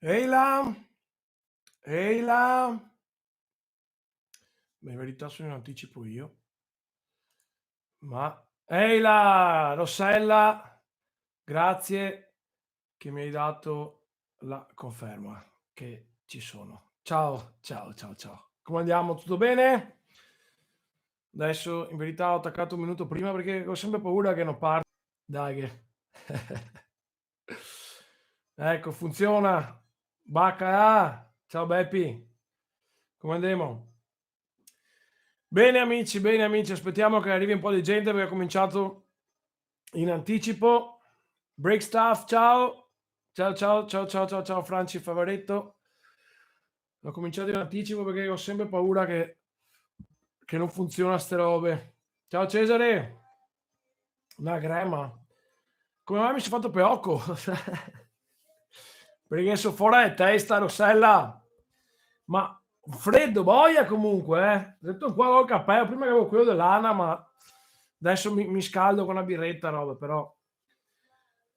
Ehi là, ehi là. Beh, in verità sono in anticipo io, ma ehi là, Rossella, grazie che mi hai dato la conferma che ci sono. Ciao, ciao, ciao, ciao. Come andiamo? Tutto bene? Adesso in verità ho attaccato un minuto prima perché ho sempre paura che non parta. Dai che ecco funziona. Bacca, ciao Beppi, come andiamo? Bene amici, aspettiamo che arrivi un po' di gente perché ho cominciato in anticipo. Break stuff, ciao. Ciao, ciao, ciao, ciao, ciao, ciao Franci Favaretto. Ho cominciato in anticipo perché ho sempre paura che non funziona ste robe. Ciao Cesare. Una crema. Come mai mi sono fatto peocco? Perché so fuori di testa, Rossella. Ma freddo, boia comunque, eh. Ho detto qua col cappello, prima che avevo quello dell'Ana, ma adesso mi scaldo con una birretta, roba, però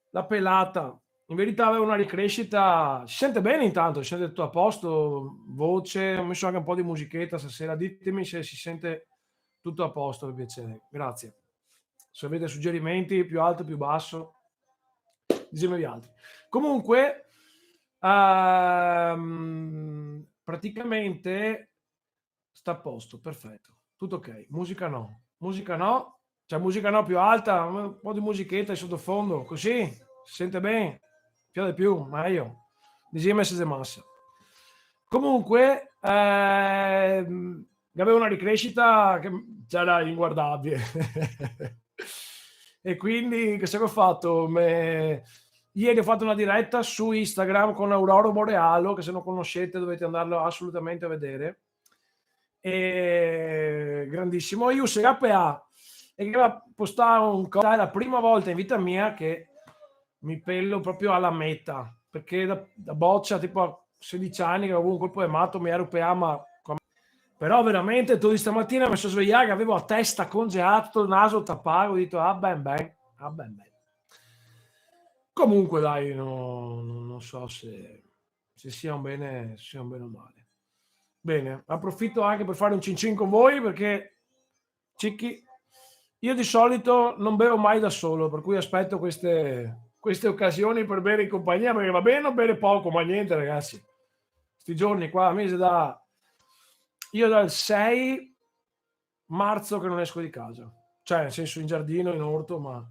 la pelata. In verità avevo una ricrescita, si sente bene intanto, si sente tutto a posto, voce, ho messo anche un po' di musichetta stasera, ditemi se si sente tutto a posto per piacere, grazie. Se avete suggerimenti, più alto, più basso, ditemeli altri. Comunque, praticamente sta a posto, perfetto, tutto ok. Musica no, cioè musica no più alta, un po' di musichetta in sottofondo, così si sente bene, più di più, meglio. Diciamo se massa. Comunque, avevo una ricrescita che c'era inguardabile. E quindi che ho fatto? Ieri ho fatto una diretta su Instagram con Aurora Borealo, che se non conoscete dovete andarlo assolutamente a vedere. Grandissimo. Io se APA e che postare un cosa, è la prima volta in vita mia che mi pello proprio alla meta, perché da boccia tipo a 16 anni che avevo un colpo di matto mi ero PA, ma però veramente tu di stamattina mi sono svegliato che avevo la testa congelata, il naso tappato, ho detto ah ben ben, ah ben ben. Comunque dai, non so se sia un bene o male. Bene, approfitto anche per fare un cin cin con voi perché Cicchi, io di solito non bevo mai da solo, per cui aspetto queste occasioni per bere in compagnia, perché va bene o bere poco, ma niente ragazzi. Sti giorni qua, mese io dal 6 marzo che non esco di casa, cioè nel senso in giardino, in orto, ma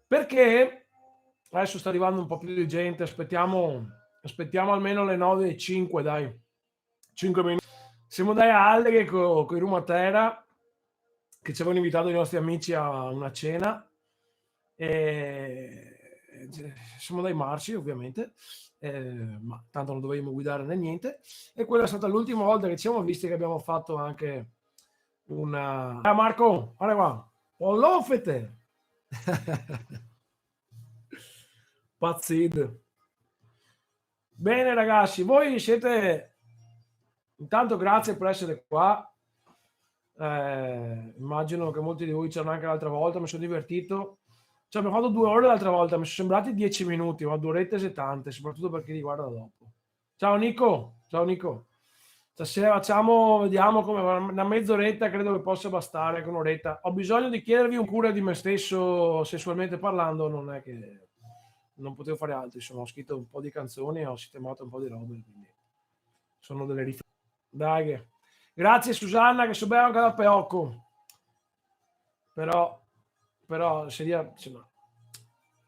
perché adesso sta arrivando un po' più di gente, aspettiamo almeno le 9:05 dai, 5 minuti. Siamo dai a Alleghe con i Rumatera, che ci avevano invitato i nostri amici a una cena, e siamo dai Marci ovviamente, ma tanto non dovevamo guidare né niente, e quella è stata l'ultima volta che ci siamo visti, che abbiamo fatto anche una... Ah Marco, guarda qua, Ollofete! Pazzid. Bene ragazzi, voi siete... Intanto grazie per essere qua. Immagino che molti di voi c'erano anche l'altra volta, mi sono divertito. Cioè, abbiamo fatto 2 ore l'altra volta, mi sono sembrati 10 minuti, ma 2 orette e tante, soprattutto per chi li guarda dopo. Ciao Nico, ciao Nico. Stasera facciamo, vediamo come una mezz'oretta credo che possa bastare, con un'oretta. Ho bisogno di chiedervi un cura di me stesso, sessualmente parlando, non è che non potevo fare altro, insomma, ho scritto un po' di canzoni, ho sistemato un po' di robe, quindi sono delle riflessioni. Dai, grazie Susanna che so bene anche da Peocco, però, però seria, insomma,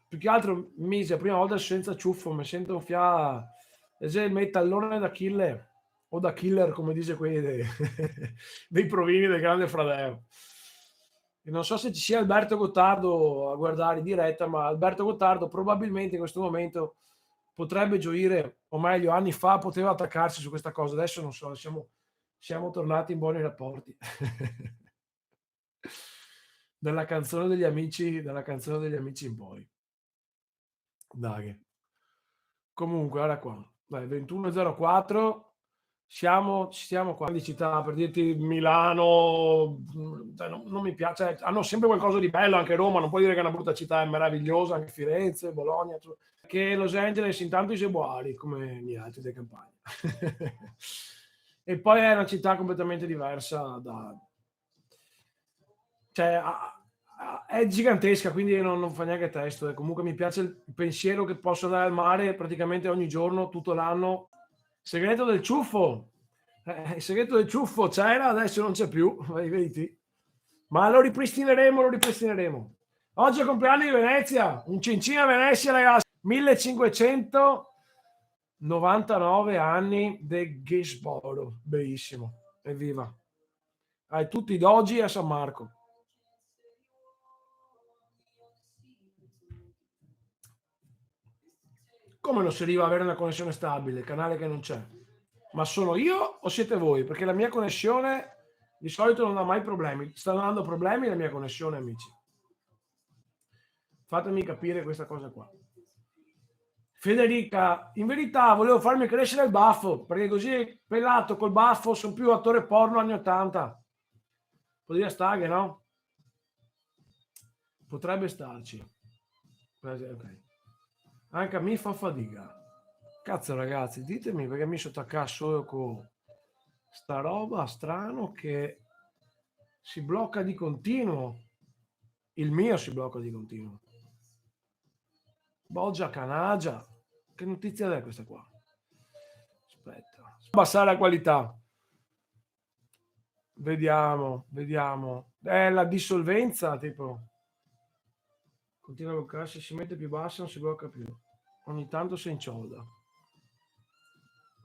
più che altro mise la prima volta senza ciuffo, mi sento un fià, il metallone da killer, o da killer come dice quelli dei provini del Grande Fratello. E non so se ci sia Alberto Gottardo a guardare in diretta, ma Alberto Gottardo probabilmente in questo momento potrebbe gioire, o meglio anni fa poteva attaccarsi su questa cosa, adesso non so, siamo tornati in buoni rapporti. Dalla canzone degli amici in poi. Dai. Comunque, guarda qua. Dai, 21.04. ci siamo qua di città, per dirti Milano, non mi piace, hanno sempre qualcosa di bello, anche Roma, non puoi dire che è una brutta città, è meravigliosa, anche Firenze, Bologna, che Los Angeles intanto si uguali come gli altri delle campagne. E poi è una città completamente diversa cioè, è gigantesca, quindi non fa neanche testo. E comunque mi piace il pensiero che posso andare al mare praticamente ogni giorno, tutto l'anno. Segreto del ciuffo. Il segreto del ciuffo c'era, adesso non c'è più, vedi? Ma lo ripristineremo, lo ripristineremo. Oggi è il compleanno di Venezia, un cincino a Venezia, ragazzi. 1599 anni del Gisboro, bellissimo, evviva. Hai tutti i dogi a San Marco. Come non si arriva ad avere una connessione stabile, il canale che non c'è? Ma sono io o siete voi? Perché la mia connessione di solito non ha mai problemi. Sta dando problemi la mia connessione, amici. Fatemi capire questa cosa qua. Federica, in verità volevo farmi crescere il baffo, perché così pelato col baffo sono più attore porno anni 80. Podría stare, no? Potrebbe starci. Okay. Anche a me fa fatica. Cazzo ragazzi, ditemi perché mi sono attaccato solo con sta roba strano che si blocca di continuo. Il mio si blocca di continuo. Boggia Canagia. Che notizia è questa qua? Aspetta. Abbassare la qualità. Vediamo, vediamo. È la dissolvenza, tipo. Continua a bloccarsi, si mette più bassa, non si blocca più. Ogni tanto si incioda.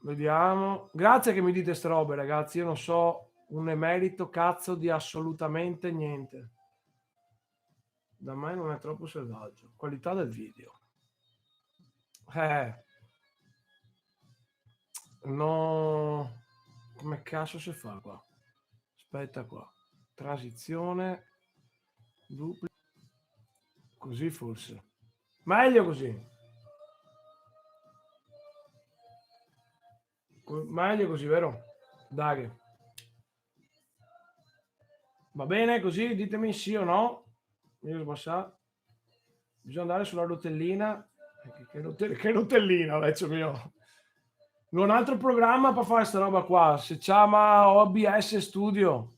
Vediamo. Grazie che mi dite ste robe, ragazzi. Io non so un emerito cazzo di assolutamente niente. Da me non è troppo selvaggio. Qualità del video. No. Come cazzo si fa qua? Aspetta qua. Transizione. Dupli. Così forse. Meglio così. Meglio così, vero? Dai. Va bene così? Ditemi sì o no. Io sbassare. Bisogna andare sulla rotellina. Che rotellina, vecchio mio. Un altro programma per fare questa roba qua. Si chiama OBS Studio.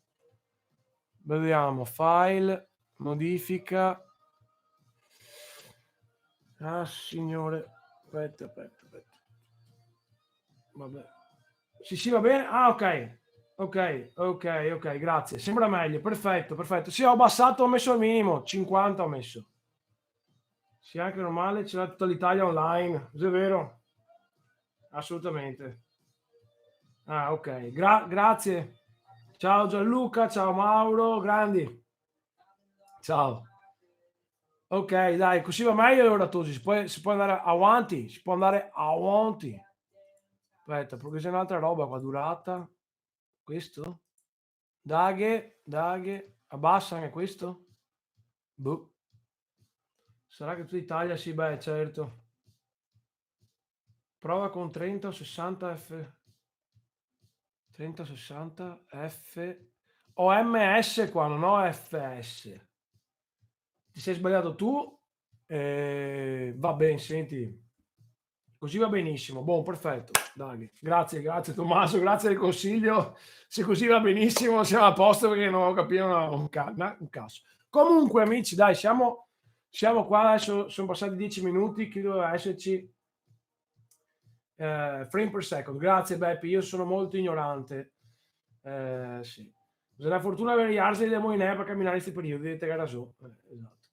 Vediamo. File. Modifica. Ah, signore. Aspetta. Vabbè. Sì, va bene. Ah, ok. Ok, grazie. Sembra meglio. Perfetto. Sì, ho abbassato, ho messo al minimo. 50 ho messo. Sì, anche normale, c'è tutta l'Italia online. È vero? Assolutamente. Ah, ok. Grazie. Ciao Gianluca, ciao Mauro, grandi. Ciao. Ok, dai, così va meglio allora tu. Si può andare avanti. Si può andare avanti. Aspetta, perché c'è un'altra roba qua, durata. Questo? Daghe. Abbassa anche questo? Boh. Sarà che tutta Italia, sì, beh, certo. Prova con 30 o 60 F. 3060 F. Ho MS qua, non ho FS. Ti sei sbagliato tu? Va bene, senti. Così va benissimo. Buon, perfetto. Dai, grazie Tommaso, grazie del consiglio. Se così va benissimo, siamo a posto perché non ho capito un cazzo. Comunque, amici, dai, siamo qua adesso. Sono passati 10 minuti. Chi doveva esserci? Frame per second. Grazie, Beppi. Io sono molto ignorante. Sì. Bisogna fortuna avere gli arsi del Moinè per camminare in questi periodi. Vedete che ha ragione. Esatto.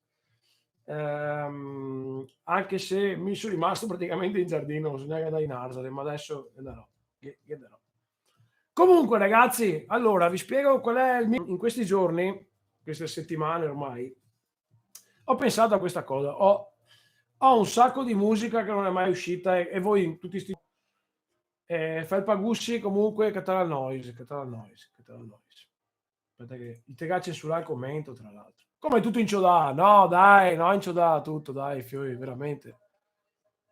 Anche se mi sono rimasto praticamente in giardino, non bisogna andare in Arsale, ma adesso andrò. Comunque, ragazzi, allora vi spiego qual è il mio. In questi giorni, queste settimane ormai, ho pensato a questa cosa. Ho un sacco di musica che non è mai uscita e voi tutti sti Felpa Gussi comunque Catalan Noise. Aspetta che i tegacci sul commento, tra l'altro. Come tutto inciodato? No, dai, no, inciodato tutto, dai, fiori, veramente.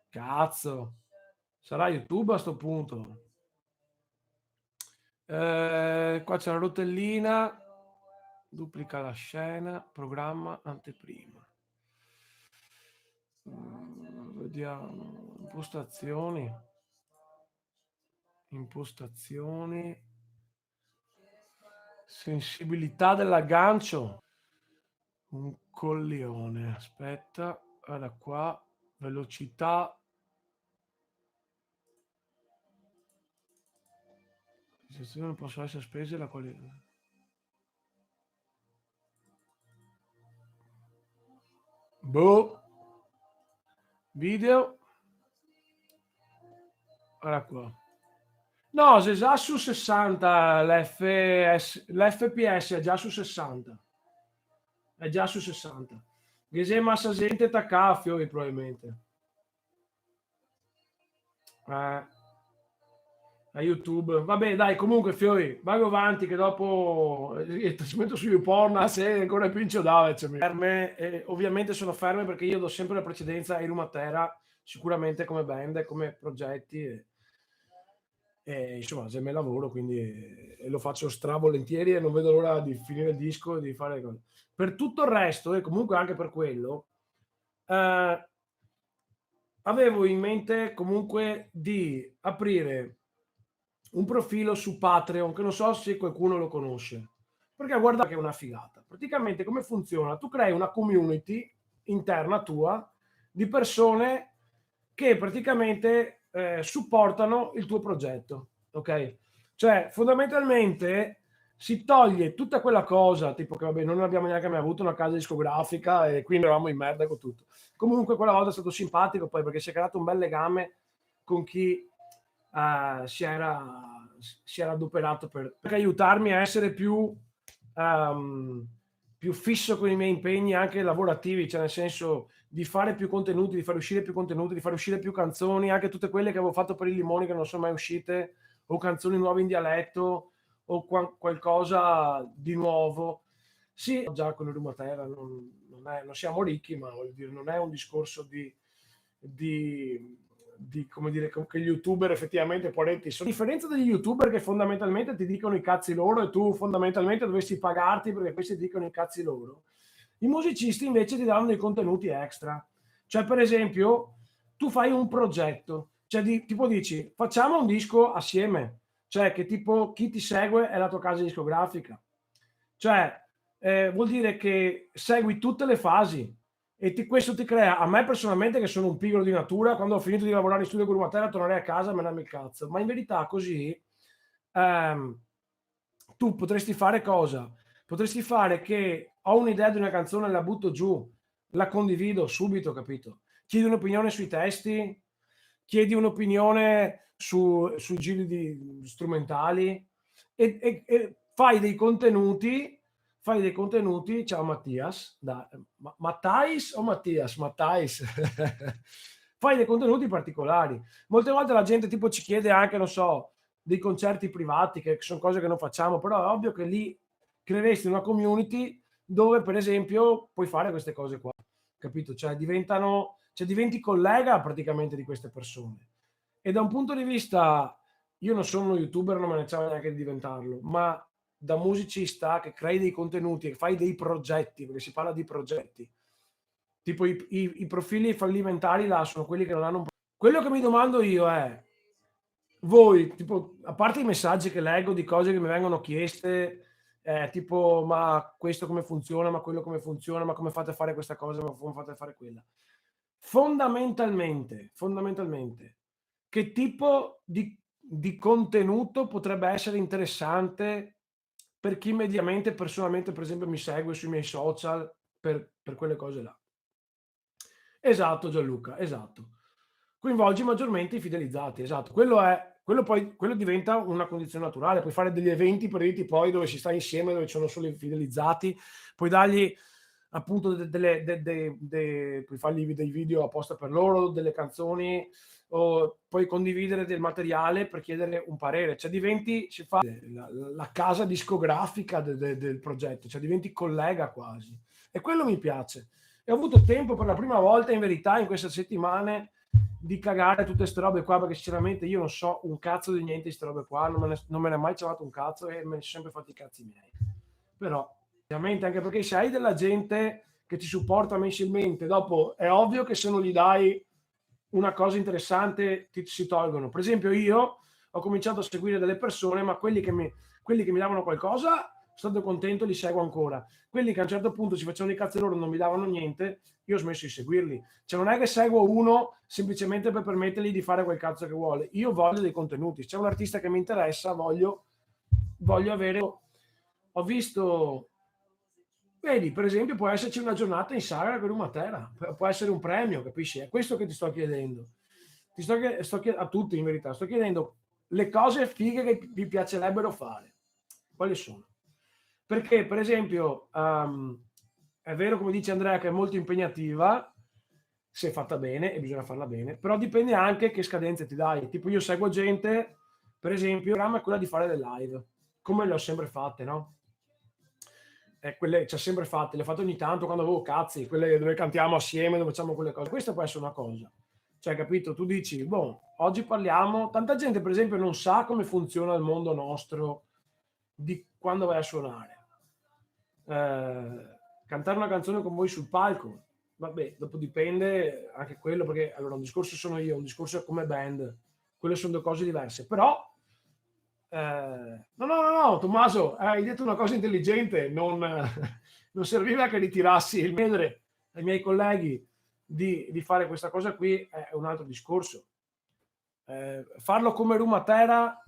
Cazzo. Sarà YouTube a sto punto. Qua c'è la rotellina, duplica la scena, programma, anteprima. Vediamo, impostazioni, sensibilità dell'aggancio, un coglione, aspetta, guarda qua, velocità, non possono essere spese la qualità. Boh, video, guarda qua. No, se già su 60 l'FPS è già su 60. È già su 60. Che massa gente t'accaffio probabilmente. A YouTube. Vabbè, dai, comunque Fiori, vado avanti che dopo il trasmetto su YouPorn se ancora più incidave. Ferme, ovviamente sono ferme perché io do sempre la precedenza a Irumatera, sicuramente come band, come progetti. Insomma, se me lavoro, quindi lo faccio stravolentieri e non vedo l'ora di finire il disco e di fare le cose. Per tutto il resto, e comunque anche per quello, avevo in mente comunque di aprire un profilo su Patreon, che non so se qualcuno lo conosce, perché guarda che è una figata. Praticamente come funziona? Tu crei una community interna tua di persone che praticamente supportano il tuo progetto, ok? Cioè fondamentalmente si toglie tutta quella cosa, tipo che vabbè, non abbiamo neanche mai avuto una casa discografica e quindi eravamo in merda con tutto. Comunque quella volta è stato simpatico poi perché si è creato un bel legame con chi si era adoperato per aiutarmi a essere più fisso con i miei impegni anche lavorativi, cioè nel senso di fare più contenuti, di far uscire più contenuti, di far uscire più canzoni, anche tutte quelle che avevo fatto per i Limoni che non sono mai uscite, o canzoni nuove in dialetto, o qualcosa di nuovo. Sì, già con il Rumatera non siamo ricchi, ma voglio dire, non è un discorso di come dire, che gli youtuber effettivamente poi sono a differenza degli youtuber che fondamentalmente ti dicono i cazzi loro e tu fondamentalmente dovresti pagarti perché questi ti dicono i cazzi loro. I musicisti invece ti danno dei contenuti extra. Cioè, per esempio, tu fai un progetto, cioè tipo dici, facciamo un disco assieme, cioè che tipo chi ti segue è la tua casa discografica. Cioè, vuol dire che segui tutte le fasi e questo ti crea, a me personalmente che sono un pigro di natura, quando ho finito di lavorare in studio con Rumatera tornerei a casa e me ne il cazzo, ma in verità così tu potresti fare cosa? Potresti fare che ho un'idea di una canzone, la butto giù, la condivido subito, capito? Chiedi un'opinione sui testi, chiedi un'opinione sui giri strumentali e fai dei contenuti. Ciao Mattias, Mattais o Mattias? Mattais. Fai dei contenuti particolari. Molte volte la gente tipo ci chiede anche, non so, dei concerti privati, che sono cose che non facciamo, però è ovvio che lì creeresti una community dove per esempio puoi fare queste cose qua, capito? Cioè diventi collega praticamente di queste persone. E da un punto di vista, io non sono uno youtuber, non me ne c'è neanche di diventarlo, ma da musicista che crei dei contenuti e fai dei progetti, perché si parla di progetti, tipo i profili fallimentari là sono quelli che non hanno un... Quello che mi domando io è, voi, tipo, a parte i messaggi che leggo di cose che mi vengono chieste, tipo, ma questo come funziona, ma quello come funziona, ma come fate a fare questa cosa, ma come fate a fare quella. Fondamentalmente, che tipo di contenuto potrebbe essere interessante per chi mediamente, personalmente, per esempio, mi segue sui miei social per quelle cose là. Esatto, Gianluca, esatto. Coinvolgi maggiormente i fidelizzati, esatto. Quello diventa una condizione naturale. Puoi fare degli eventi periodi poi dove si sta insieme, dove ci sono solo i fidelizzati, puoi dargli appunto puoi fargli dei video apposta per loro, delle canzoni, o puoi condividere del materiale per chiedere un parere, cioè si fa la casa discografica del progetto, cioè diventi collega quasi, e quello mi piace. E ho avuto tempo per la prima volta in verità in queste settimane di cagare tutte queste robe qua, perché sinceramente io non so un cazzo di niente di queste robe qua, non me ne è mai chiamato un cazzo e me ne sono sempre fatti i cazzi miei. Però, ovviamente, anche perché se hai della gente che ti supporta mensilmente, dopo è ovvio che se non gli dai una cosa interessante ti si tolgono. Per esempio io ho cominciato a seguire delle persone, ma quelli che mi davano qualcosa, sono stato contento, li seguo ancora. Quelli che a un certo punto si facevano i cazzi loro, non mi davano niente, io ho smesso di seguirli. Cioè non è che seguo uno semplicemente per permettergli di fare quel cazzo che vuole. Io voglio dei contenuti. Se c'è un artista che mi interessa, voglio avere... Ho visto... Vedi, per esempio, può esserci una giornata in sagra per un Matera, può essere un premio, capisci? È questo che ti sto chiedendo. A tutti, in verità, sto chiedendo le cose fighe che vi piacerebbero fare. Quali sono? Perché, per esempio, è vero, come dice Andrea, che è molto impegnativa, se è fatta bene, e bisogna farla bene, però dipende anche che scadenze ti dai. Tipo io seguo gente, per esempio, il programma è quella di fare le live, come le ho sempre fatte, no? Quelle ci ha sempre fatte, le ho fatte ogni tanto quando avevo cazzi, quelle dove cantiamo assieme, dove facciamo quelle cose. Questa può essere una cosa. Cioè, capito? Tu dici, boh, oggi parliamo... Tanta gente, per esempio, non sa come funziona il mondo nostro di quando vai a suonare. Cantare una canzone con voi sul palco, vabbè, dopo dipende anche quello, perché allora un discorso sono io, un discorso è come band, quelle sono due cose diverse, però no, Tommaso, hai detto una cosa intelligente, non serviva che ritirassi il chiedere ai miei colleghi di fare questa cosa qui, è un altro discorso. Farlo come Rumatera,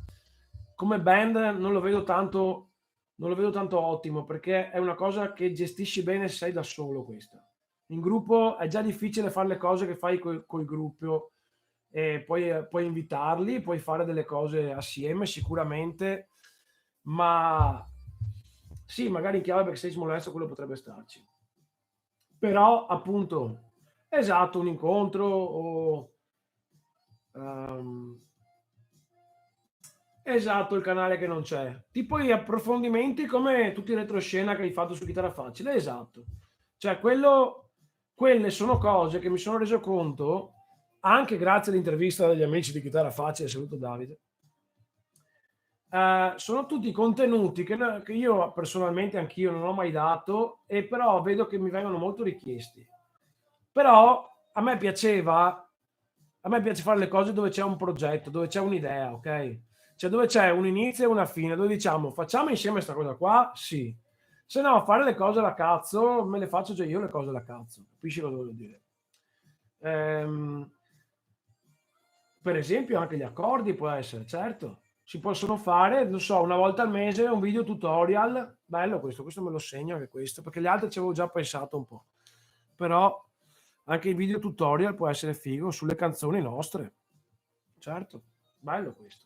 come band, non lo vedo tanto ottimo, perché è una cosa che gestisci bene se sei da solo questa. In gruppo è già difficile fare le cose che fai col gruppo, e puoi invitarli, puoi fare delle cose assieme sicuramente, ma sì, magari in chiave backstage molesto quello potrebbe starci. Però appunto, esatto, un incontro o esatto, il canale che non c'è. Tipo gli approfondimenti come tutti i retroscena che hai fatto su Chitarra Facile, esatto. Cioè, quelle sono cose che mi sono reso conto, anche grazie all'intervista degli amici di Chitarra Facile, saluto Davide, sono tutti contenuti che io personalmente anch'io non ho mai dato, e però vedo che mi vengono molto richiesti. Però a me piace fare le cose dove c'è un progetto, dove c'è un'idea, ok? Cioè dove c'è un inizio e una fine, dove diciamo facciamo insieme questa cosa qua, sì. Se no, fare le cose alla cazzo, me le faccio già io le cose alla cazzo, capisci cosa voglio dire? Per esempio anche gli accordi può essere, certo. Si possono fare, non so, una volta al mese un video tutorial, bello questo me lo segno anche questo, perché gli altri ci avevo già pensato un po'. Però anche il video tutorial può essere figo sulle canzoni nostre. Certo, bello questo.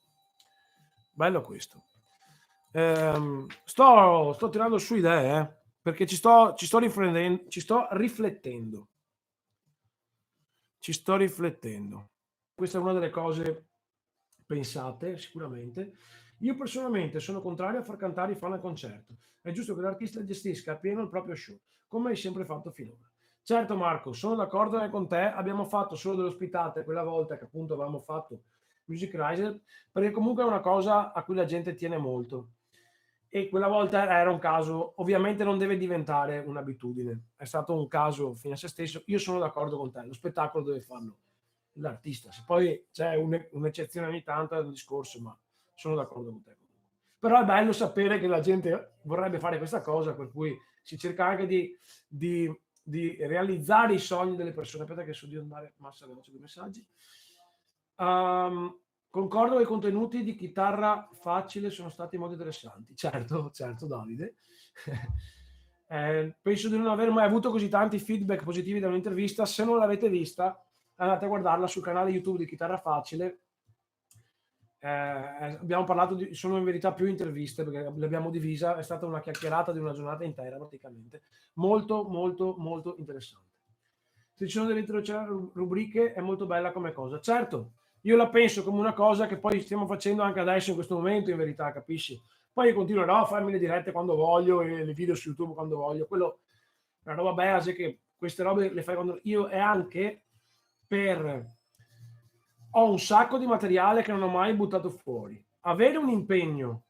Bello questo. Sto tirando su idee, perché ci sto riflettendo. Ci sto riflettendo. Questa è una delle cose pensate, sicuramente. Io personalmente sono contrario a far cantare i fan al concerto. È giusto che l'artista gestisca appieno il proprio show, come hai sempre fatto finora. Certo Marco, sono d'accordo anche con te, abbiamo fatto solo delle ospitate quella volta che appunto avevamo fatto Music Riser, perché comunque è una cosa a cui la gente tiene molto. E quella volta era un caso, ovviamente non deve diventare un'abitudine, è stato un caso fine a se stesso. Io sono d'accordo con te, lo spettacolo deve farlo l'artista, se poi c'è un'eccezione ogni tanto è un discorso, ma sono d'accordo con te. Però è bello sapere che la gente vorrebbe fare questa cosa, per cui si cerca anche di realizzare i sogni delle persone. Aspetta che so di andare massa veloce dei messaggi. Concordo che i contenuti di Chitarra Facile sono stati molto interessanti. Certo Davide. Penso di non aver mai avuto così tanti feedback positivi da un'intervista. Se non l'avete vista, andate a guardarla sul canale YouTube di Chitarra Facile. Abbiamo parlato sono in verità più interviste, perché l'abbiamo divisa, è stata una chiacchierata di una giornata intera praticamente, molto interessante. Se ci sono delle rubriche è molto bella come cosa. Certo, io la penso come una cosa che poi stiamo facendo anche adesso in questo momento, in verità, capisci? Poi continuerò a farmi le dirette quando voglio e le video su YouTube quando voglio, quello è una roba base, che queste robe le fai quando io, e anche per ho un sacco di materiale che non ho mai buttato fuori. Avere un impegno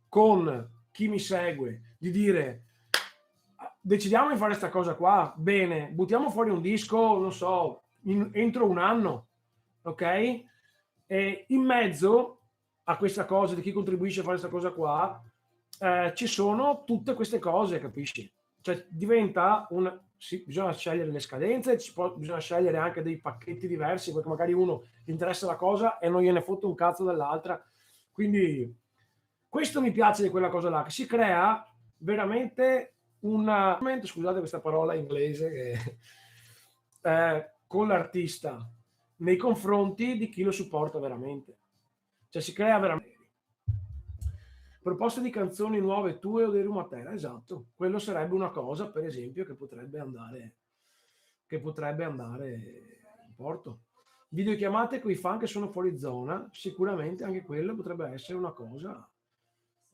con chi mi segue di dire decidiamo di fare questa cosa qua, bene, buttiamo fuori un disco, non so, entro un anno, ok? E in mezzo a questa cosa di chi contribuisce a fare questa cosa qua, ci sono tutte queste cose, capisci? Cioè diventa sì, bisogna scegliere le scadenze, bisogna scegliere anche dei pacchetti diversi, perché magari uno gli interessa la cosa e non gliene fotte un cazzo dell'altra. Quindi questo mi piace di quella cosa là, che si crea veramente scusate questa parola inglese, che con l'artista nei confronti di chi lo supporta veramente. Cioè si crea veramente proposte di canzoni nuove tue o dei Rumatera, esatto. Quello sarebbe una cosa, per esempio, che potrebbe andare in porto. Videochiamate con i fan che sono fuori zona, sicuramente anche quello potrebbe essere una cosa,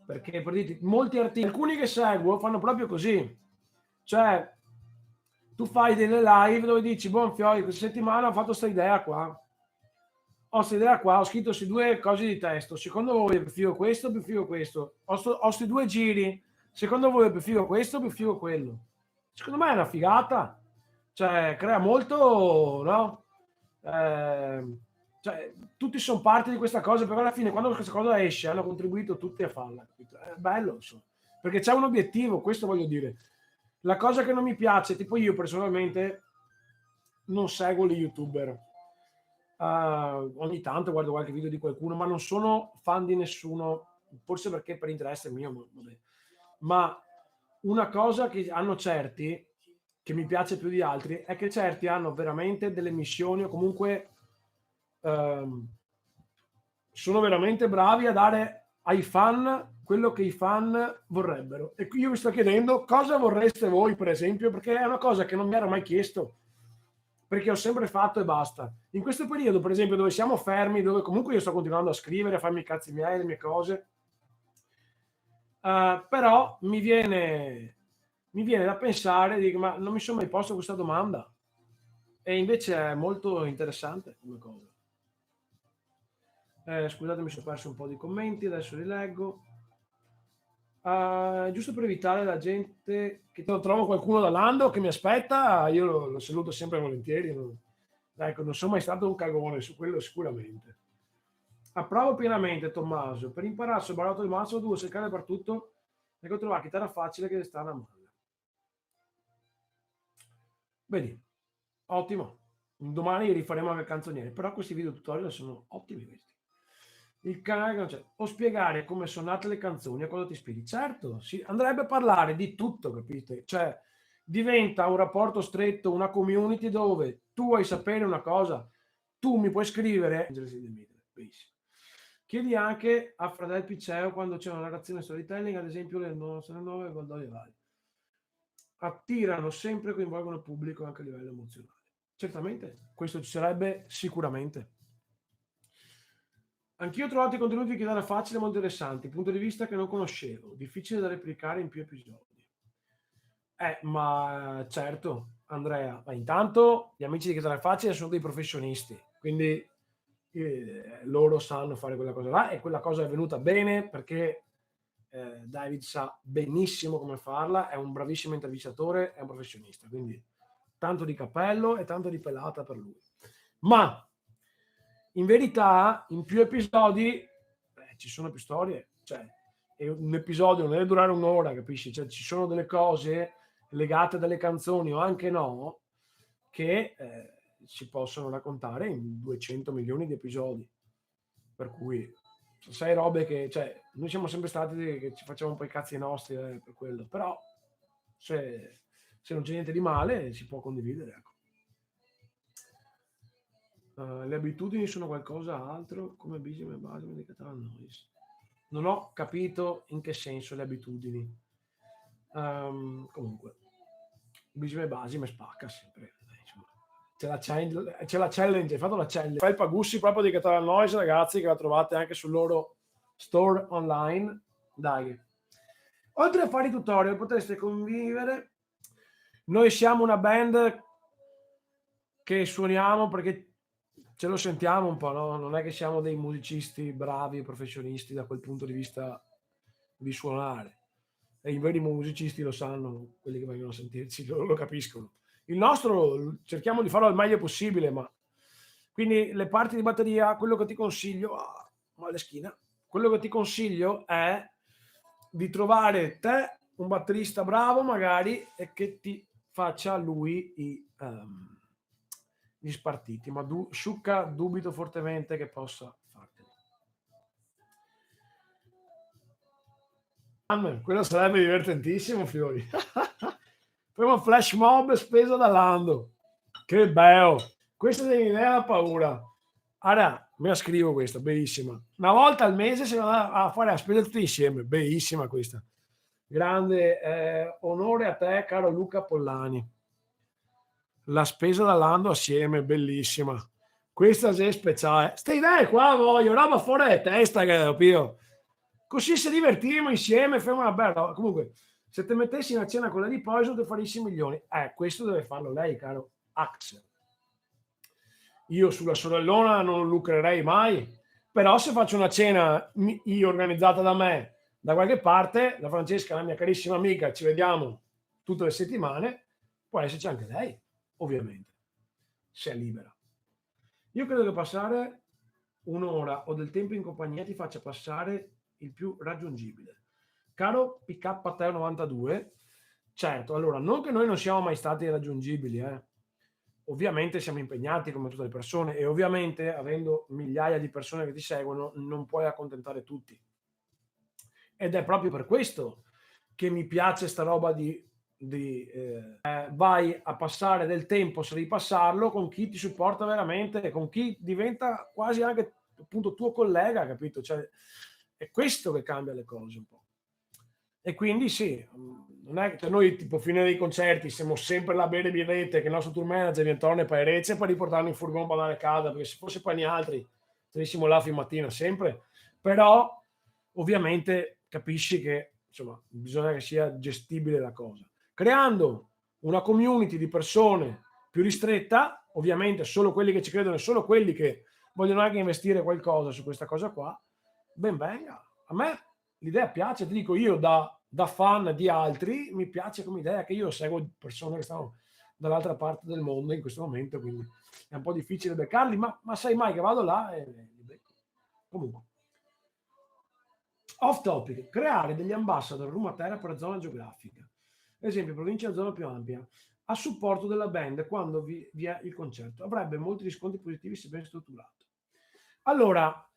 perché per dirti, molti artisti, alcuni che seguo fanno proprio così, cioè tu fai delle live dove dici buon Fiori, questa settimana ho fatto questa idea qua, ho scritto questi due cose di testo, secondo voi è più figo questo, più figo questo, ho questi due giri, secondo voi è più figo questo, più figo quello. Secondo me è una figata, cioè crea molto, no? Cioè, tutti sono parte di questa cosa, però alla fine quando questa cosa esce hanno contribuito tutti a farla, capito? È bello, insomma, perché c'è un obiettivo, questo voglio dire. La cosa che non mi piace, tipo io personalmente non seguo gli youtuber, ogni tanto guardo qualche video di qualcuno, ma non sono fan di nessuno, forse perché per interesse mio, vabbè. Ma una cosa che hanno certi, che mi piace più di altri, è che certi hanno veramente delle missioni o comunque sono veramente bravi a dare ai fan quello che i fan vorrebbero. E qui io vi sto chiedendo cosa vorreste voi, per esempio, perché è una cosa che non mi ero mai chiesto, perché ho sempre fatto e basta. In questo periodo, per esempio, dove siamo fermi, dove comunque io sto continuando a scrivere, a farmi i cazzi miei, le mie cose, però mi viene da pensare, dico, ma non mi sono mai posto questa domanda. E invece è molto interessante come cosa. Scusate, mi sono perso un po' di commenti, adesso li leggo. Giusto per evitare la gente che trovo qualcuno da Lando che mi aspetta, io lo saluto sempre volentieri. Ecco, non sono mai stato un cagone su quello sicuramente. Approvo pienamente, Tommaso. Per imparare sul barato del mazzo devo cercare per tutto e trovare chitarra facile che sta una mano. Vedi, ottimo. Domani rifaremo anche il canzoniere, però questi video tutorial sono ottimi questi. Il canale che non c'è. O spiegare come sono nate le canzoni a cosa ti ispiri. Certo, si andrebbe a parlare di tutto, capite? Cioè, diventa un rapporto stretto, una community dove tu vuoi sapere una cosa, tu mi puoi scrivere. Chiedi anche a Fradel Piceo quando c'è una narrazione storytelling, ad esempio le 9 Valdoglio Vari. Attirano sempre, coinvolgono il pubblico anche a livello emozionale. Certamente, questo ci sarebbe sicuramente. Anch'io ho trovato i contenuti di chitarra facile molto interessanti, punto di vista che non conoscevo, difficile da replicare in più episodi. Ma certo, Andrea, ma intanto gli amici di chitarra facile sono dei professionisti, quindi loro sanno fare quella cosa là e quella cosa è venuta bene perché David sa benissimo come farla, è un bravissimo intervistatore, è un professionista, quindi tanto di cappello e tanto di pelata per lui. Ma in verità in più episodi ci sono più storie, cioè un episodio non deve durare un'ora, capisci? Cioè, ci sono delle cose legate dalle canzoni o anche no che si possono raccontare in 200 milioni di episodi, per cui sai robe che, cioè, noi siamo sempre stati che ci facciamo un po' i cazzi nostri per quello, però se non c'è niente di male si può condividere, ecco. Le abitudini sono qualcosa altro come BGM e base dedicata alla noise. Non ho capito in che senso le abitudini. Comunque, BGM e base mi spacca sempre. C'è la challenge, hai fatto la challenge. Fai il Pagussi proprio di Catalan Noise, ragazzi, che la trovate anche sul loro store online. Dai. Oltre a fare i tutorial potreste convivere. Noi siamo una band che suoniamo perché ce lo sentiamo un po', no? Non è che siamo dei musicisti bravi, professionisti da quel punto di vista di suonare. E i veri musicisti lo sanno, quelli che vengono a sentirci lo capiscono. Il nostro cerchiamo di farlo al meglio possibile, ma quindi le parti di batteria, quello che ti consiglio, male schiena, quello che ti consiglio è di trovare te un batterista bravo magari e che ti faccia lui gli spartiti, ma Sciucca dubito fortemente che possa farteli. Quello sarebbe divertentissimo, Fiori. Primo flash mob speso da Lando. Che bello. Questa è un'idea da paura. Allora, me la scrivo questa, bellissima. Una volta al mese si va a fare la spesa tutti insieme. Bellissima questa. Grande onore a te, caro Luca Pollani. La spesa da Lando assieme, bellissima. Questa è speciale. Ste idee qua voglio, roba fuori di testa, capito? Così se divertiremo insieme, fai una bella. Comunque, se te mettessi in cena con Lady Poison, te farissi milioni. Questo deve farlo lei, caro Axel. Io sulla sorellona non lucrerei mai, però se faccio una cena io organizzata da me da qualche parte, la Francesca, la mia carissima amica, ci vediamo tutte le settimane, può esserci anche lei, ovviamente, se è libera. Io credo che passare un'ora o del tempo in compagnia ti faccia passare il più raggiungibile. Caro PK92, certo, allora, non che noi non siamo mai stati raggiungibili, ovviamente siamo impegnati come tutte le persone e ovviamente avendo migliaia di persone che ti seguono non puoi accontentare tutti. Ed è proprio per questo che mi piace sta roba di vai a passare del tempo, se devi passarlo, con chi ti supporta veramente, con chi diventa quasi anche appunto tuo collega, capito? Cioè, è questo che cambia le cose un po'. E quindi sì, non è che noi tipo fine dei concerti siamo sempre là a bere birrette, che il nostro tour manager viene torna e paerezze per riportarlo in furgone per andare a casa, perché se fosse poi gli altri sarissimo là fino mattina sempre, però ovviamente capisci che insomma bisogna che sia gestibile la cosa. Creando una community di persone più ristretta, ovviamente solo quelli che ci credono e solo quelli che vogliono anche investire qualcosa su questa cosa qua, ben venga. A me l'idea piace, ti dico io da fan di altri, mi piace come idea che io seguo persone che stanno dall'altra parte del mondo in questo momento, quindi è un po' difficile beccarli, ma sai mai che vado là e li becco. Comunque. Off topic, creare degli ambassador Room a Terra per zona geografica. Ad esempio, provincia e zona più ampia, a supporto della band quando vi è il concerto. Avrebbe molti riscontri positivi se ben strutturato. Allora,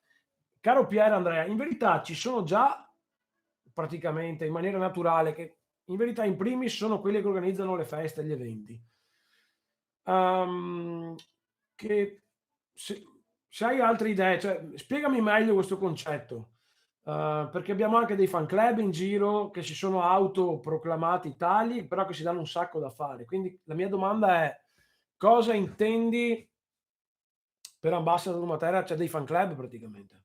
caro Pier Andrea, in verità ci sono già praticamente in maniera naturale che in verità in primis sono quelli che organizzano le feste e gli eventi. Che se hai altre idee, cioè, spiegami meglio questo concetto. Perché abbiamo anche dei fan club in giro che si sono autoproclamati tali, però che si danno un sacco da fare. Quindi la mia domanda è: cosa intendi per Ambassador Matera? C'è dei fan club praticamente.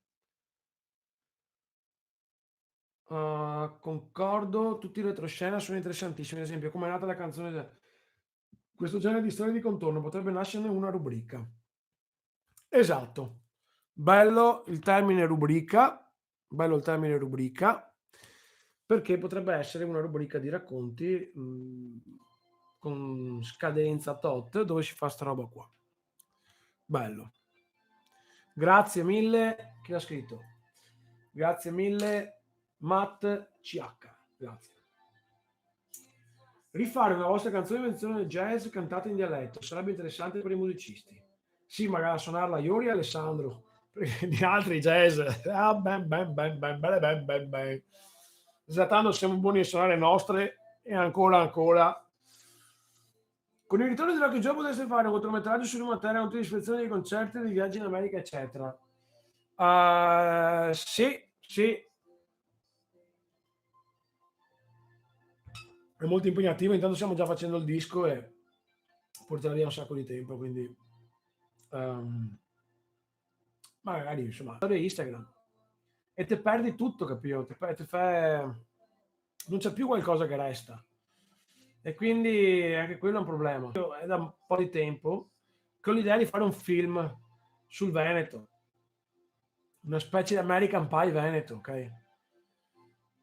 Concordo, tutti i retroscena sono interessantissimi. Ad esempio, come è nata la canzone? Questo genere di storie di contorno potrebbe nascerne una rubrica. Esatto. Bello il termine rubrica, bello il termine rubrica, perché potrebbe essere una rubrica di racconti con scadenza tot dove si fa sta roba qua. Bello. Grazie mille, chi l'ha scritto? Grazie mille, Matt CH. Grazie. Rifare una vostra canzone di versione jazz cantata in dialetto sarebbe interessante per i musicisti. Sì, magari a suonarla Iori e Alessandro, perché di altri jazz. Esattando siamo buoni a suonare nostre e ancora. Con il ritorno di Rocky Joe potreste fare un cortometraggio sulla materia di ispezione dei concerti, dei viaggi in America, eccetera. Sì. È molto impegnativo, intanto stiamo già facendo il disco e porterà via un sacco di tempo, quindi magari insomma Instagram e te perdi tutto, capito? Non c'è più qualcosa che resta e quindi anche quello è un problema. Io è da un po' di tempo che ho l'idea di fare un film sul Veneto, una specie di American Pie Veneto, ok?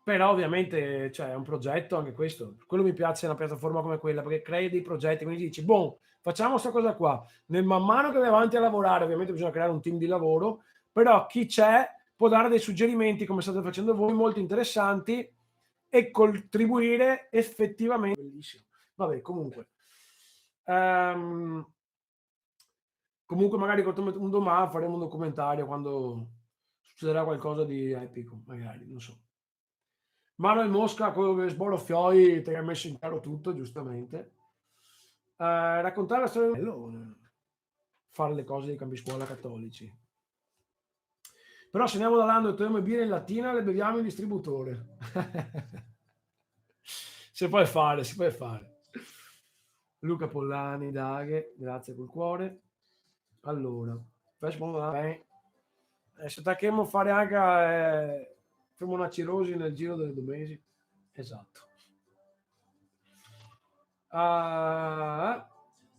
Però ovviamente cioè, è un progetto anche questo. Quello mi piace una piattaforma come quella, perché crei dei progetti, quindi dici, boh, facciamo questa cosa qua. Nel man mano che vai avanti a lavorare, ovviamente bisogna creare un team di lavoro, però chi c'è può dare dei suggerimenti, come state facendo voi, molto interessanti, e contribuire effettivamente. Bellissimo. Vabbè, comunque. Comunque magari un domani faremo un documentario quando succederà qualcosa di epico, magari, non so. Manuel Mosca, quello che sboroffioi, ti ha messo in chiaro tutto, giustamente. Raccontare la storia bello, fare le cose dei campi scuola cattolici. Però se andiamo da Lando e togliamo birre in lattina, le beviamo in distributore. si può fare, si può fare. Luca Pollani, Daghe, grazie col cuore. Allora, se attacchiamo a fare anche una cirosi nel giro delle 2 mesi. Esatto.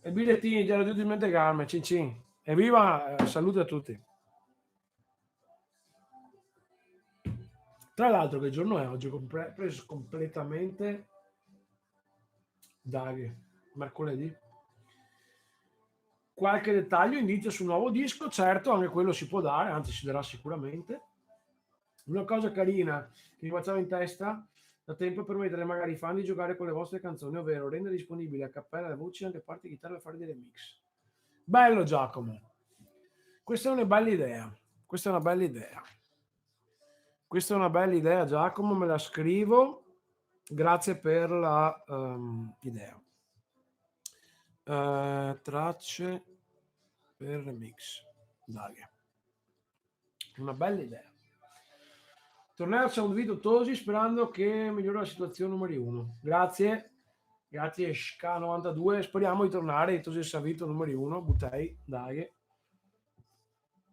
E bigliettini già raggiunti in mente Carme, cin cin. Evviva, salute a tutti. Tra l'altro che giorno è oggi? Preso completamente Daghe, mercoledì. Qualche dettaglio, indizio sul nuovo disco, certo, anche quello si può dare, anzi si darà sicuramente. Una cosa carina che mi facciamo in testa da tempo, permettere magari ai fan di giocare con le vostre canzoni, ovvero rendere disponibili a cappella le voci anche parti chitarra e fare dei remix. Bello Giacomo, questa è una bella idea, questa è una bella idea. Questa è una bella idea Giacomo, me la scrivo, grazie per la idea. Tracce per remix, dai, una bella idea. Torneo Sound Video Tosi, sperando che migliori la situazione numero 1. Grazie SK92, speriamo di tornare Tosi Savito numero 1, Butei, dai.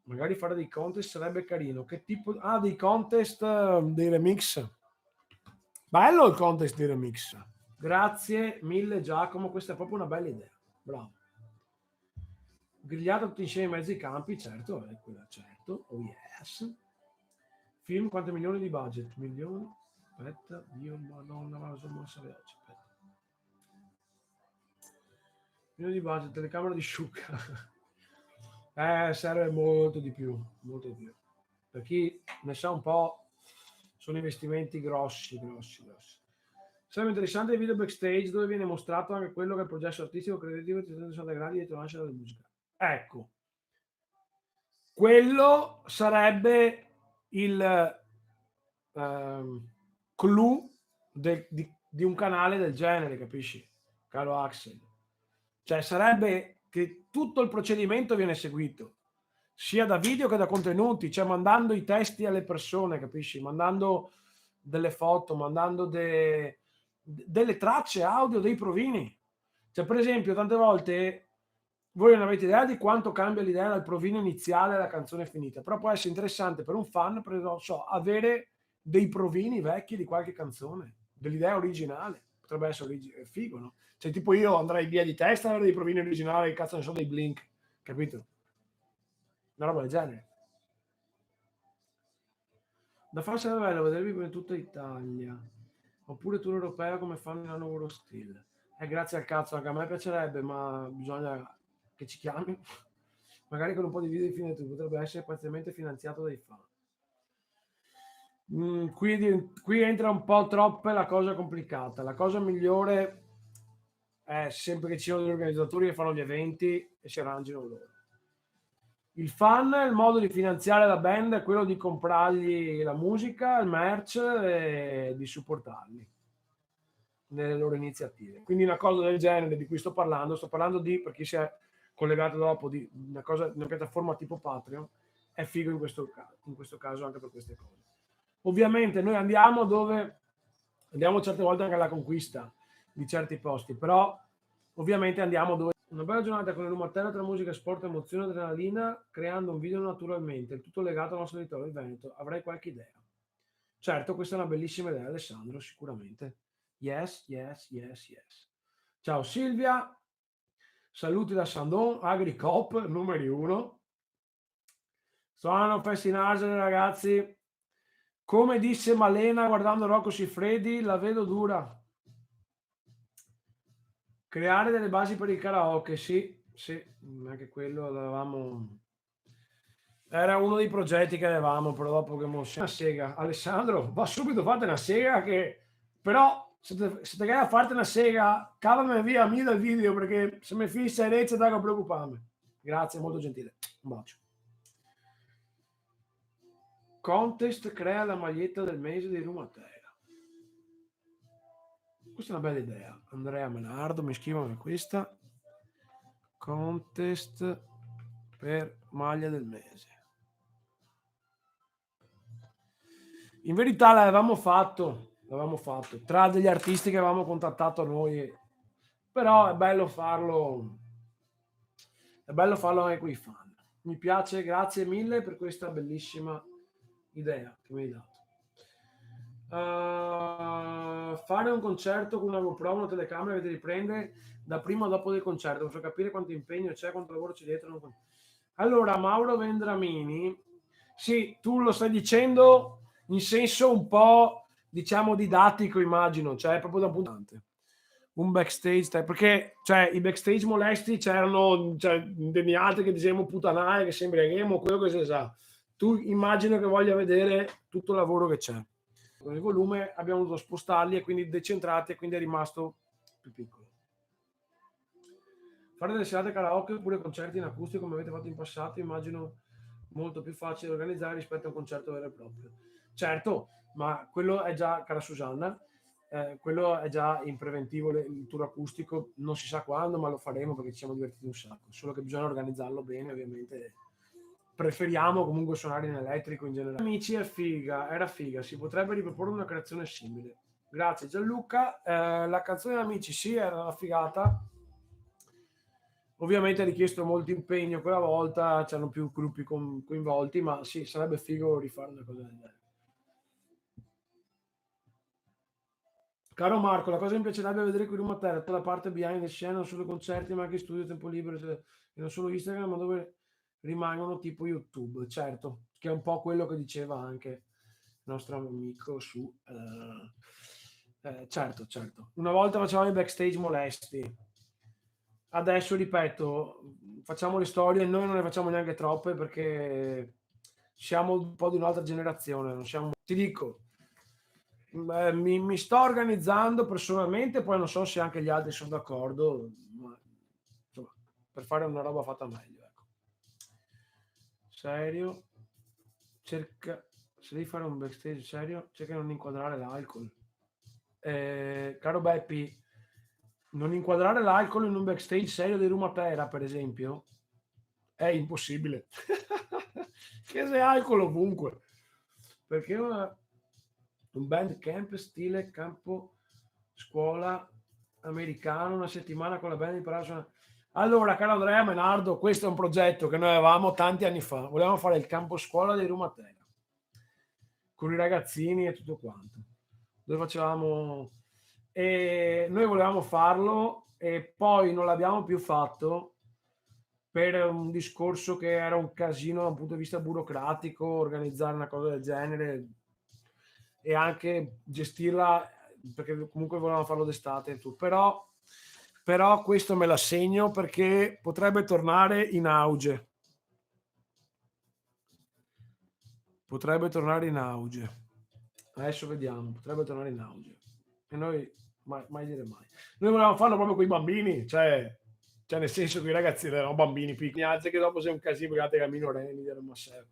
Magari fare dei contest sarebbe carino. Che tipo? Dei contest dei remix. Bello il contest dei remix. Grazie mille Giacomo, questa è proprio una bella idea. Bravo. Grigliato tutti insieme in mezzo ai campi, certo, è quella, certo. Oh yes. Film, quanti milioni di budget? Milioni? Aspetta, Dio, madonna, ma la sono mossa oggi, aspetta. Milioni di budget, telecamera di Sciucca. Serve molto di più, molto di più. Per chi ne sa un po', sono investimenti grossi. Sarebbe interessante il video backstage dove viene mostrato anche quello che è il processo artistico creativo di 360 gradi dietro la nascita della musica. Ecco, quello sarebbe il clou di un canale del genere, capisci, caro Axel? Cioè sarebbe che tutto il procedimento viene seguito, sia da video che da contenuti, cioè mandando i testi alle persone, capisci? Mandando delle foto, mandando delle tracce audio dei provini. Cioè, per esempio, tante volte voi non avete idea di quanto cambia l'idea dal provino iniziale alla canzone finita, però può essere interessante per un fan, per, non so, avere dei provini vecchi di qualche canzone, dell'idea originale. Potrebbe essere figo, no? Cioè, tipo io andrei via di testa a avere dei provini originali, cazzo ne so, dei Blink, capito? Una roba del genere. Da fare sarebbe bello vedervi in tutta Italia, oppure tour europeo come fanno in loro stile. Grazie al cazzo, anche a me piacerebbe, ma bisogna che ci chiami. Magari con un po' di video di fine potrebbe essere parzialmente finanziato dai fan. Qui entra un po' troppo la cosa complicata. La cosa migliore è sempre che ci siano degli organizzatori che fanno gli eventi e si arrangino loro. Il fan, il modo di finanziare la band è quello di comprargli la musica, il merch e di supportarli nelle loro iniziative. Quindi una cosa del genere di cui sto parlando di, per chi si è collegato dopo, di una piattaforma tipo Patreon, è figo in questo caso anche per queste cose. Ovviamente noi andiamo certe volte anche alla conquista di certi posti, però ovviamente andiamo dove. Una bella giornata con il Rumatella tra musica, sport, emozione, adrenalina, creando un video naturalmente, il tutto legato al nostro territorio del Veneto. Avrei qualche idea. Certo, questa è una bellissima idea, Alessandro, sicuramente. Yes. Ciao Silvia, saluti da Sandon, Agricop, numero 1. Suonano Festi Nasere, ragazzi. Come disse Malena guardando Rocco Siffredi, la vedo dura. Creare delle basi per il karaoke, sì, sì, anche quello l'avevamo. Era uno dei progetti che avevamo, però dopo che mo una sega. Alessandro, va subito, fate una sega che. Però, se te quer farte una sega, cavami via a me dal video, perché se mi fissa herencia da che preoccuparmi. Grazie, molto gentile. Un bacio. Contest crea la maglietta del mese di Rumatera. Questa è una bella idea. Andrea Menardo, mi scrivo anche questa. Contest per maglia del mese. In verità l'avevamo fatto tra degli artisti che avevamo contattato noi, però è bello farlo anche con i fan. Mi piace, grazie mille per questa bellissima idea che mi hai dato. Fare un concerto con una GoPro, una telecamera che ti riprende da prima o dopo del concerto, per capire quanto impegno c'è, quanto lavoro c'è dietro. Allora, Mauro Vendramini, sì, tu lo stai dicendo in senso un po', diciamo, didattico, immagino, cioè proprio da puntante. Un backstage, perché cioè, i backstage molesti c'erano, cioè, degli altri che dicevano putanare, che sembreremo, quello che si sa. Tu immagino che voglia vedere tutto il lavoro che c'è. Con il volume abbiamo dovuto spostarli e quindi decentrati, e quindi è rimasto più piccolo. Fare delle serate karaoke oppure concerti in acustico come avete fatto in passato, immagino molto più facile da organizzare rispetto a un concerto vero e proprio. Certo, ma quello è già, cara Susanna, quello è già in preventivo, il tour acustico, non si sa quando, ma lo faremo perché ci siamo divertiti un sacco, solo che bisogna organizzarlo bene, ovviamente. Preferiamo comunque suonare in elettrico in generale. Amici è figa, era figa, si potrebbe riproporre una creazione simile. Grazie Gianluca, la canzone Amici sì, era una figata. Ovviamente ha richiesto molto impegno quella volta, c'erano più gruppi coinvolti, ma sì, sarebbe figo rifare una cosa del genere. Caro Marco, la cosa che mi piacerebbe vedere qui in Matera, tutta la parte behind the scene, non solo concerti, ma anche studio, tempo libero, e non solo Instagram, ma dove rimangono tipo YouTube, certo, che è un po' quello che diceva anche il nostro amico su. Certo, certo. Una volta facevamo i backstage molesti, adesso ripeto, facciamo le storie, noi non ne facciamo neanche troppe perché siamo un po' di un'altra generazione, non siamo. Ti dico, mi sto organizzando personalmente, poi non so se anche gli altri sono d'accordo, ma insomma, per fare una roba fatta meglio. Ecco. Serio, cerca, se devi fare un backstage serio, cerca di non inquadrare l'alcol. Caro Beppi, non inquadrare l'alcol in un backstage serio di Rumatera, per esempio, è impossibile. Che se alcol ovunque. Perché un bandcamp stile campo scuola americano, una settimana con la band di Parasona. Allora, caro Andrea Menardo, questo è un progetto che noi avevamo tanti anni fa. Volevamo fare il campo scuola di Rumatera con i ragazzini e tutto quanto. Dove facevamo. E noi volevamo farlo e poi non l'abbiamo più fatto per un discorso che era un casino da un punto di vista burocratico, organizzare una cosa del genere e anche gestirla, perché comunque volevamo farlo d'estate. Però questo me la segno perché potrebbe tornare in auge. Potrebbe tornare in auge. Adesso vediamo, potrebbe tornare in auge. E noi, mai dire mai. Noi volevamo farlo proprio con i bambini, cioè nel senso che i ragazzi erano bambini piccoli, anzi che dopo sei un casino, perché che minorenni, era Massero.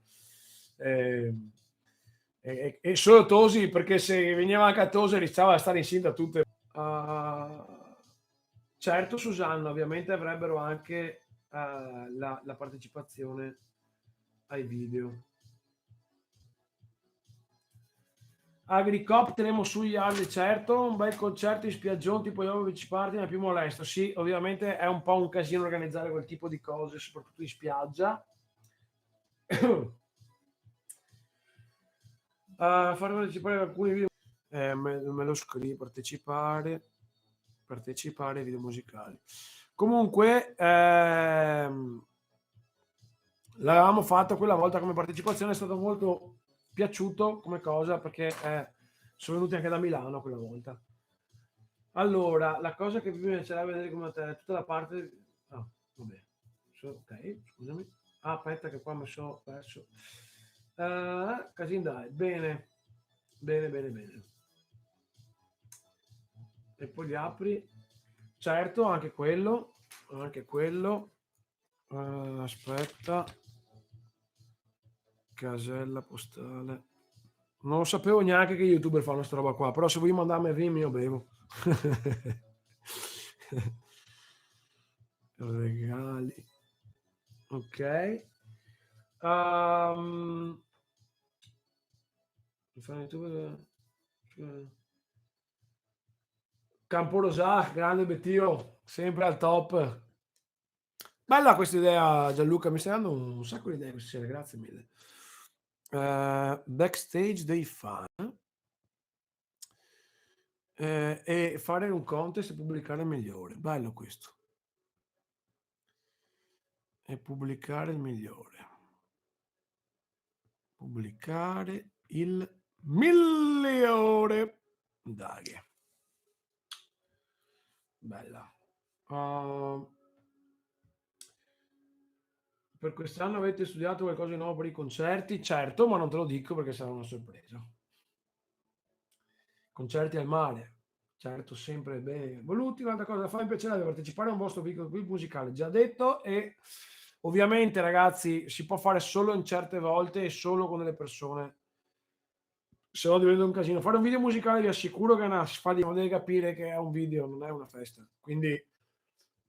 E solo Tosi, perché se veniva anche a Tosi rischiava di stare incinta tutte. Certo, Susanna, ovviamente avrebbero anche la partecipazione ai video. Agricop teniamo sugli altri, certo, un bel concerto in spiaggione tipo Jovovic Party è più molesto. Sì, ovviamente è un po' un casino organizzare quel tipo di cose, soprattutto in spiaggia. Far partecipare ad alcuni video. Me lo scrivi, partecipare ai video musicali. Comunque, l'avevamo fatto quella volta come partecipazione, è stato molto piaciuto come cosa perché sono venuti anche da Milano quella volta. Allora, la cosa che mi piacerebbe vedere come te è tutta la parte... Ah, vabbè. Ok, scusami. Ah, aspetta che qua mi sono perso. Casindai, bene. Bene, bene, bene. E poi li apri. Certo, anche quello. Anche quello. Aspetta. Casella postale. Non lo sapevo neanche che gli youtuber fanno sta roba qua, però se vuoi mandarmi il Vimeo io bevo. Regali. Ok. Um, Campo Rosà, grande obiettivo, sempre al top. Bella questa idea, Gianluca, mi stai dando un sacco di idee questa sera, grazie mille. Backstage dei fan e fare un contest e pubblicare il migliore. Bello questo. E pubblicare il migliore. Pubblicare il migliore. Dai. Bella. Per quest'anno avete studiato qualcosa di nuovo per i concerti? Certo, ma non te lo dico perché sarà una sorpresa. Concerti al mare, certo, sempre bene voluti. Un'altra cosa, fammi piacere partecipare a un vostro piccolo clip musicale, già detto, e ovviamente ragazzi si può fare solo in certe volte e solo con delle persone, se no diventa un casino. Fare un video musicale vi assicuro che è una sfida, devi capire che è un video, non è una festa. Quindi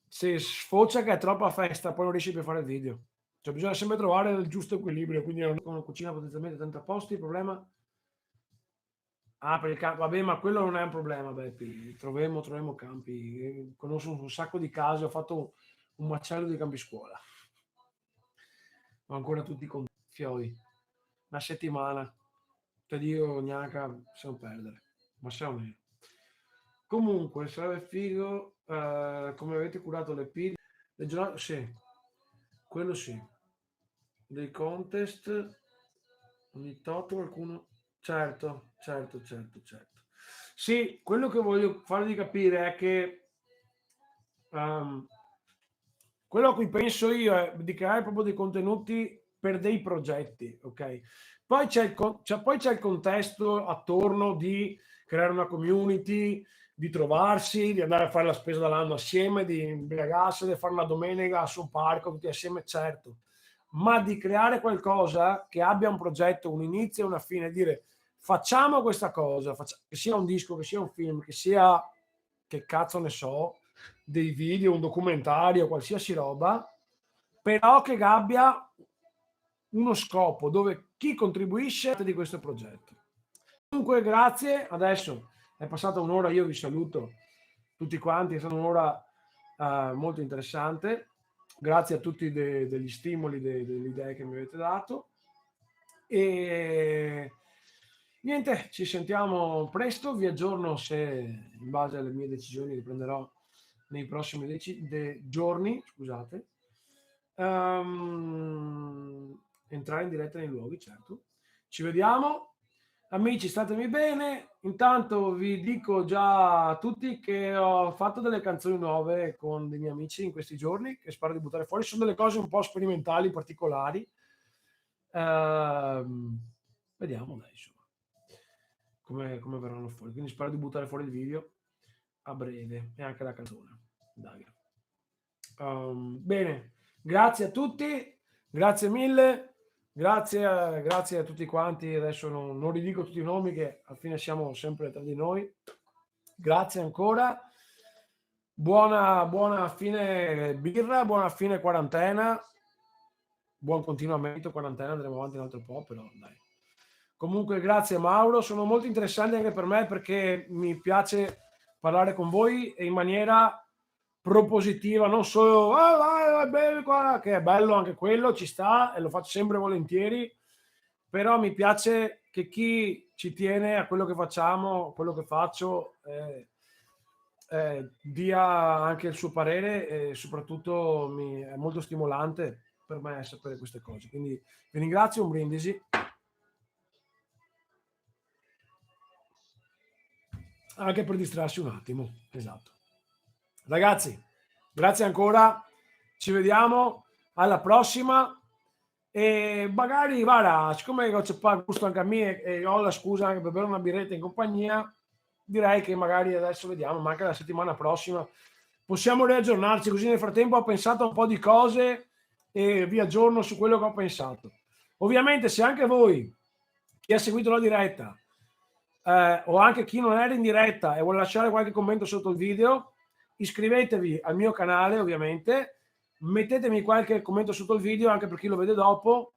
se sfocia che è troppa festa, poi non riesci più a fare il video. Cioè bisogna sempre trovare il giusto equilibrio, quindi con una cucina potenzialmente 30 posti, il problema... Ah, per il campo, vabbè, ma quello non è un problema, Beppi. Troviamo campi. Conosco un sacco di case, ho fatto un macello di campi scuola. Ho ancora tutti con fioi. Una settimana. Te dico, gnanca, se non perdere. Ma se non è. Comunque, sarebbe figo come avete curato le pile. Le giornate, sì, quello sì. Dei contest, ogni tot qualcuno... Certo, certo, certo, certo. Sì, quello che voglio farvi capire è che ehm, quello a cui penso io è di creare proprio dei contenuti per dei progetti, ok? Poi poi c'è il contesto attorno di creare una community, di trovarsi, di andare a fare la spesa dall'anno assieme, di imbriagarsi, di fare una domenica su un parco tutti assieme, certo, ma di creare qualcosa che abbia un progetto, un inizio e una fine, dire facciamo questa cosa, che sia un disco, che sia un film, che sia, che cazzo ne so, dei video, un documentario, qualsiasi roba, però che abbia uno scopo dove chi contribuisce di questo progetto. Comunque grazie, adesso è passata un'ora, io vi saluto tutti quanti, è stata un'ora molto interessante, grazie a tutti degli stimoli, delle idee che mi avete dato e niente, ci sentiamo presto, vi aggiorno se in base alle mie decisioni li prenderò nei prossimi giorni, scusate. Entrare in diretta nei luoghi, certo. Ci vediamo. Amici, statemi bene. Intanto vi dico già a tutti che ho fatto delle canzoni nuove con dei miei amici in questi giorni, che spero di buttare fuori. Sono delle cose un po' sperimentali, particolari. Vediamo, dai, insomma, come verranno fuori. Quindi spero di buttare fuori il video a breve e anche la canzone. Dai. Bene, grazie a tutti, grazie mille, grazie a tutti quanti. Adesso non ridico tutti i nomi che alla fine siamo sempre tra di noi. Grazie ancora. Buona fine birra, buona fine quarantena. Buon continuamento quarantena, andremo avanti un altro po', però dai. Comunque grazie Mauro, sono molto interessanti anche per me perché mi piace parlare con voi e in maniera propositiva, non solo che è bello anche quello, ci sta e lo faccio sempre volentieri, però mi piace che chi ci tiene a quello che facciamo, quello che faccio, dia anche il suo parere e soprattutto è molto stimolante per me sapere queste cose. Quindi vi ringrazio, un brindisi. Anche per distrarsi un attimo, esatto. Ragazzi, grazie ancora, ci vediamo alla prossima e magari, guarda, siccome c'è gusto anche a me e ho la scusa anche per bere una birretta in compagnia, direi che magari adesso vediamo, ma anche la settimana prossima possiamo riaggiornarci, così nel frattempo ho pensato a un po' di cose e vi aggiorno su quello che ho pensato. Ovviamente se anche voi, chi ha seguito la diretta, o anche chi non era in diretta e vuole lasciare qualche commento sotto il video, iscrivetevi al mio canale, ovviamente, mettetemi qualche commento sotto il video anche per chi lo vede dopo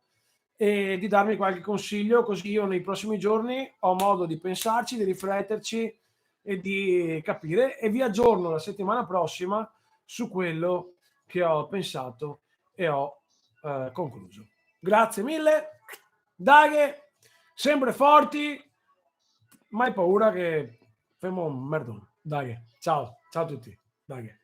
e di darmi qualche consiglio, così io nei prossimi giorni ho modo di pensarci, di rifletterci e di capire e vi aggiorno la settimana prossima su quello che ho pensato e ho concluso. Grazie mille, dai, sempre forti, mai paura che fermo un merdone. Dai, ciao a tutti, dai.